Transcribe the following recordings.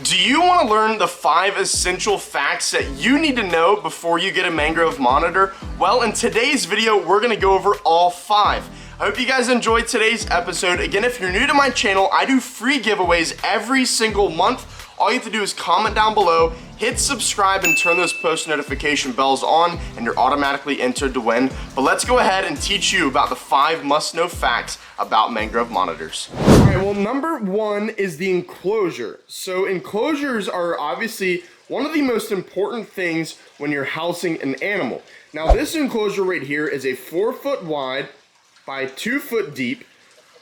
Do you want to learn the 5 essential facts that you need to know before you get a mangrove monitor? Well, in today's video, we're going to go over all 5. I hope you guys enjoyed today's episode. Again, if you're new to my channel, I do free giveaways every single month. All you have to do is comment down below, hit subscribe, and turn those post notification bells on, and you're automatically entered to win. But let's go ahead and teach you about the 5 must-know facts about mangrove monitors. All right, well, number 1 is the enclosure. So enclosures are obviously one of the most important things when you're housing an animal. Now, this enclosure right here is a 4 foot wide by 2 foot deep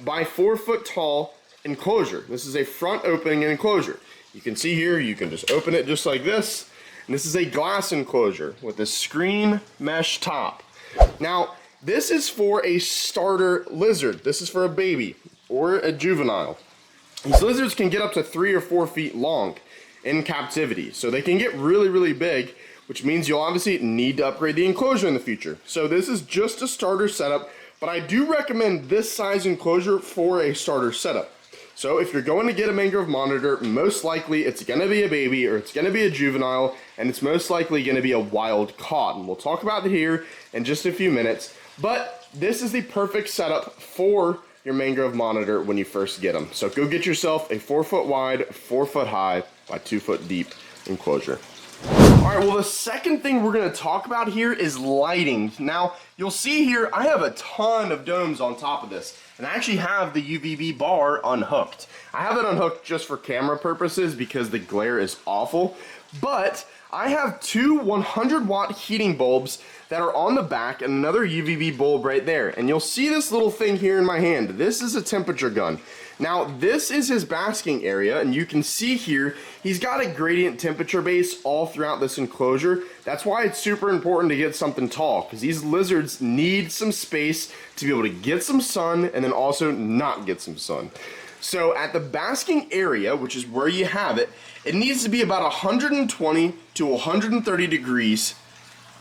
by 4 foot tall enclosure. This is a front opening enclosure. You can see here, you can just open it just like this. And this is a glass enclosure with a screen mesh top. Now, this is for a starter lizard. This is for a baby or a juvenile. These lizards can get up to 3 or 4 feet long in captivity. So they can get really, really big, which means you'll obviously need to upgrade the enclosure in the future. So this is just a starter setup, but I do recommend this size enclosure for a starter setup. So if you're going to get a mangrove monitor, most likely it's going to be a baby or it's going to be a juvenile, and it's most likely going to be a wild caught. And we'll talk about it here in just a few minutes. But this is the perfect setup for your mangrove monitor when you first get them. So go get yourself a 4 foot wide, 4 foot high by 2 foot deep enclosure. All right, well, the second thing we're going to talk about here is lighting. Now, you'll see here, I have a ton of domes on top of this, and I actually have the UVB bar unhooked. I have it unhooked just for camera purposes because the glare is awful, but I have 2 100-watt heating bulbs that are on the back and another UVB bulb right there. And you'll see this little thing here in my hand. This is a temperature gun. Now, this is his basking area, and you can see here, he's got a gradient temperature base all throughout this enclosure. That's why it's super important to get something tall, because these lizards need some space to be able to get some sun and then also not get some sun. So at the basking area, which is where you have it, it needs to be about 120 to 130 degrees.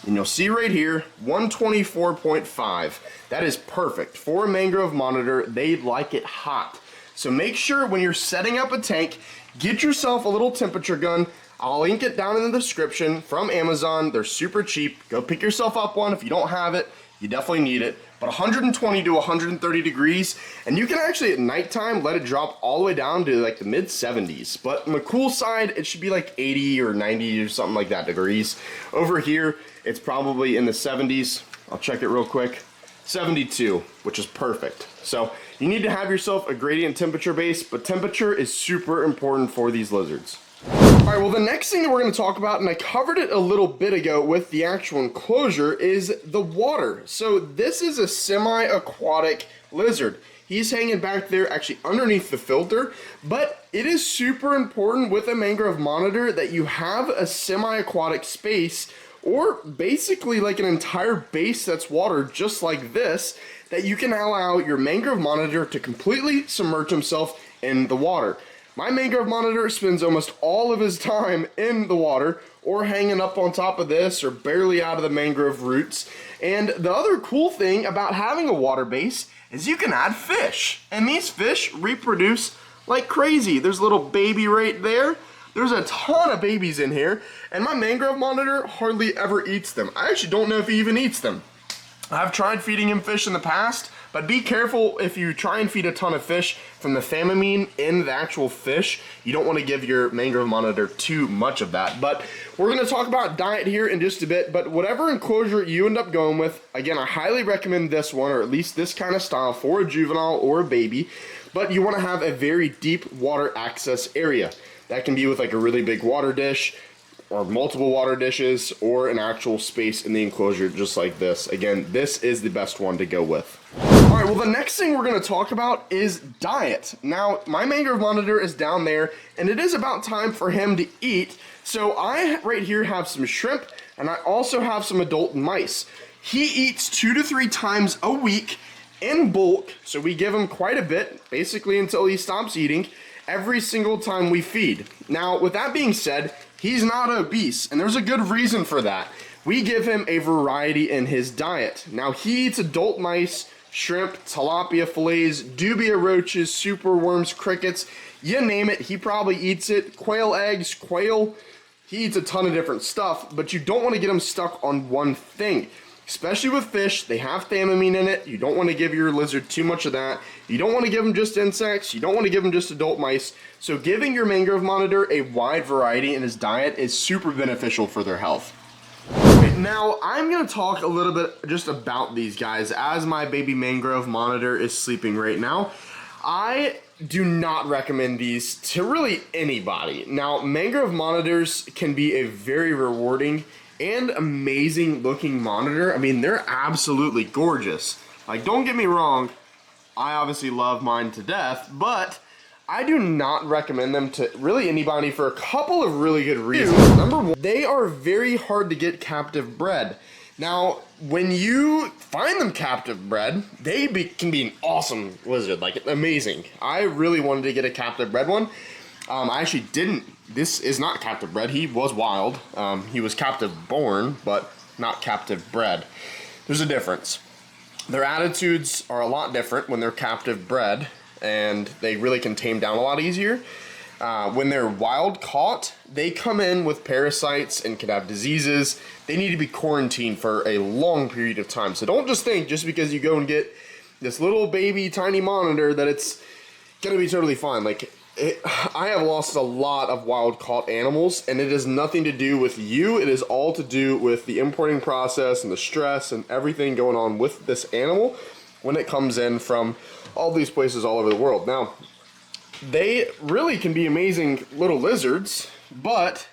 And you'll see right here, 124.5. That is perfect. For a mangrove monitor, they like it hot. So make sure when you're setting up a tank, get yourself a little temperature gun. I'll link it down in the description from Amazon. They're super cheap. Go pick yourself up one. If you don't have it, you definitely need it. But 120 to 130 degrees, and you can actually at nighttime let it drop all the way down to like the mid 70s. But on the cool side, it should be like 80 or 90 or something like that degrees. Over here, it's probably in the 70s. I'll check it real quick. 72, which is perfect. So you need to have yourself a gradient temperature base, but temperature is super important for these lizards. All right, well, the next thing that we're going to talk about, and I covered it a little bit ago with the actual enclosure, is the water. So this is a semi-aquatic lizard. He's hanging back there actually underneath the filter, but it is super important with a mangrove monitor that you have a semi-aquatic space, or basically like an entire base that's water just like this, that you can allow your mangrove monitor to completely submerge himself in the water. My mangrove monitor spends almost all of his time in the water or hanging up on top of this or barely out of the mangrove roots. And the other cool thing about having a water base is you can add fish. And these fish reproduce like crazy. There's a little baby right there. There's a ton of babies in here. And my mangrove monitor hardly ever eats them. I actually don't know if he even eats them. I've tried feeding him fish in the past, but be careful if you try and feed a ton of fish from the famine in the actual fish. You don't want to give your mangrove monitor too much of that. But we're going to talk about diet here in just a bit, but whatever enclosure you end up going with, again, I highly recommend this one, or at least this kind of style for a juvenile or a baby, but you want to have a very deep water access area. That can be with like a really big water dish, or multiple water dishes, or an actual space in the enclosure just like this. Again, this is the best one to go with. All right, well, the next thing we're going to talk about is diet. Now, my mangrove monitor is down there, and it is about time for him to eat. So I right here have some shrimp, and I also have some adult mice. He eats 2 to 3 times a week in bulk, so we give him quite a bit, basically until he stops eating, every single time we feed. Now, with that being said, he's not obese, and there's a good reason for that. We give him a variety in his diet. Now, he eats adult mice, shrimp, tilapia fillets, dubia roaches, superworms, crickets, You name it, he probably eats it. Quail eggs, quail, he eats a ton of different stuff, but you don't want to get him stuck on one thing. Especially with fish, they have thiamine in it. You don't want to give your lizard too much of that. You don't want to give them just insects. You don't want to give them just adult mice. So giving your mangrove monitor a wide variety in his diet is super beneficial for their health. Okay, now I'm going to talk a little bit just about these guys as my baby mangrove monitor is sleeping right now. I do not recommend these to really anybody. Now, mangrove monitors can be a very rewarding and amazing looking monitor. I mean, they're absolutely gorgeous. Like, don't get me wrong, I obviously love mine to death, but I do not recommend them to really anybody for a couple of really good reasons. Number one, they are very hard to get captive bred. Now, when you find them captive bred, they can be an awesome lizard, like amazing. I really wanted to get a captive bred one. I actually didn't. This is not captive bred. He was wild. He was captive born, but not captive bred. There's a difference. Their attitudes are a lot different when they're captive bred, and they really can tame down a lot easier. When they're wild caught, they come in with parasites and could have diseases. They need to be quarantined for a long period of time. So don't just think just because you go and get this little baby tiny monitor that it's gonna be totally fine. Like, I have lost a lot of wild caught animals, and it has nothing to do with you. It is all to do with the importing process and the stress and everything going on with this animal when it comes in from all these places all over the world. Now, they really can be amazing little lizards, but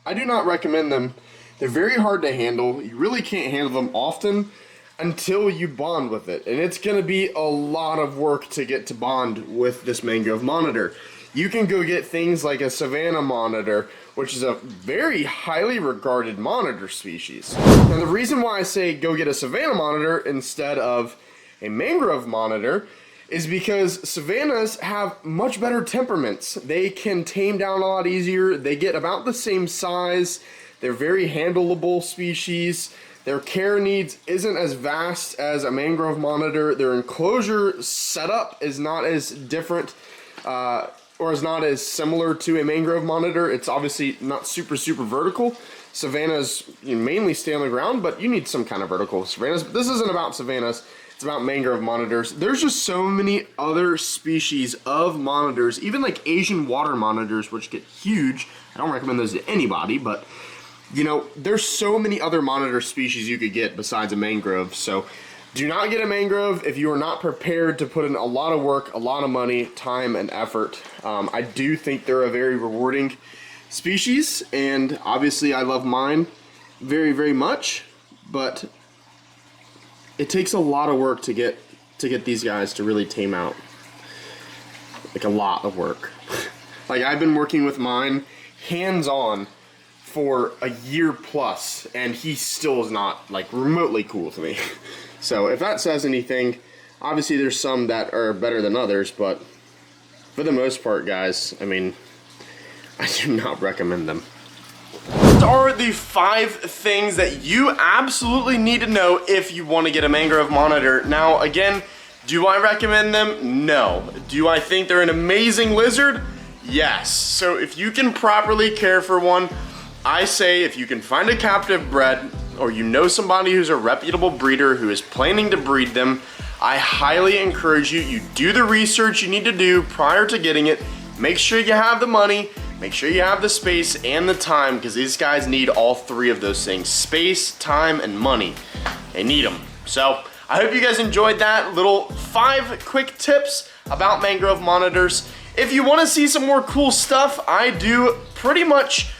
I do not recommend them. They're very hard to handle. You really can't handle them often until you bond with it, and it's going to be a lot of work to get to bond with this mangrove monitor. You can go get things like a Savannah monitor, which is a very highly regarded monitor species. Now, the reason why I say go get a Savannah monitor instead of a mangrove monitor is because Savannahs have much better temperaments. They can tame down a lot easier. They get about the same size. They're very handleable species. Their care needs isn't as vast as a mangrove monitor. Their enclosure setup is not as different or is not as similar to a mangrove monitor. It's obviously not super vertical. Savannahs mainly stay on the ground, but you need some kind of vertical Savannahs. But this isn't about Savannahs. It's about mangrove monitors. There's just so many other species of monitors, even like Asian water monitors, which get huge. I don't recommend those to anybody, but you know, there's so many other monitor species you could get besides a mangrove. So do not get a mangrove if you are not prepared to put in a lot of work, a lot of money, time, and effort. I do think they're a very rewarding species, and obviously I love mine very much, but it takes a lot of work to get these guys to really tame out. Like, a lot of work. Like, I've been working with mine hands-on for a year plus, and he still is not like remotely cool with me. So if that says anything, obviously there's some that are better than others, but for the most part, guys, I mean, I do not recommend them. These are the 5 things that you absolutely need to know if you want to get a mangrove monitor. Now, again, do I recommend them? No. Do I think they're an amazing lizard? Yes. So if you can properly care for one, I say if you can find a captive bred, or you know somebody who's a reputable breeder who is planning to breed them, I highly encourage you do the research you need to do prior to getting it. Make sure you have the money, make sure you have the space and the time, because these guys need all 3 of those things: space, time, and money. They need them. So I hope you guys enjoyed that little 5 quick tips about mangrove monitors. If you want to see some more cool stuff, I do pretty much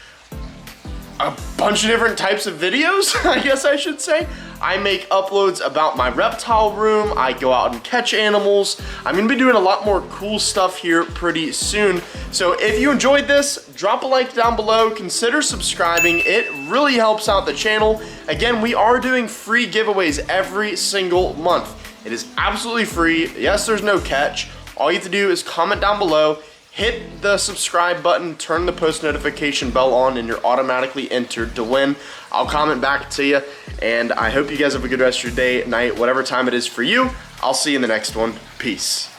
a bunch of different types of videos, I guess I should say. I make uploads about my reptile room. I go out and catch animals. I'm gonna be doing a lot more cool stuff here pretty soon. So if you enjoyed this, drop a like down below, consider subscribing. It really helps out the channel. Again, we are doing free giveaways every single month. It is absolutely free. Yes, there's no catch. All you have to do is comment down below, hit the subscribe button, turn the post notification bell on, and you're automatically entered to win. I'll comment back to you, and I hope you guys have a good rest of your day, night, whatever time it is for you. I'll see you in the next one. Peace.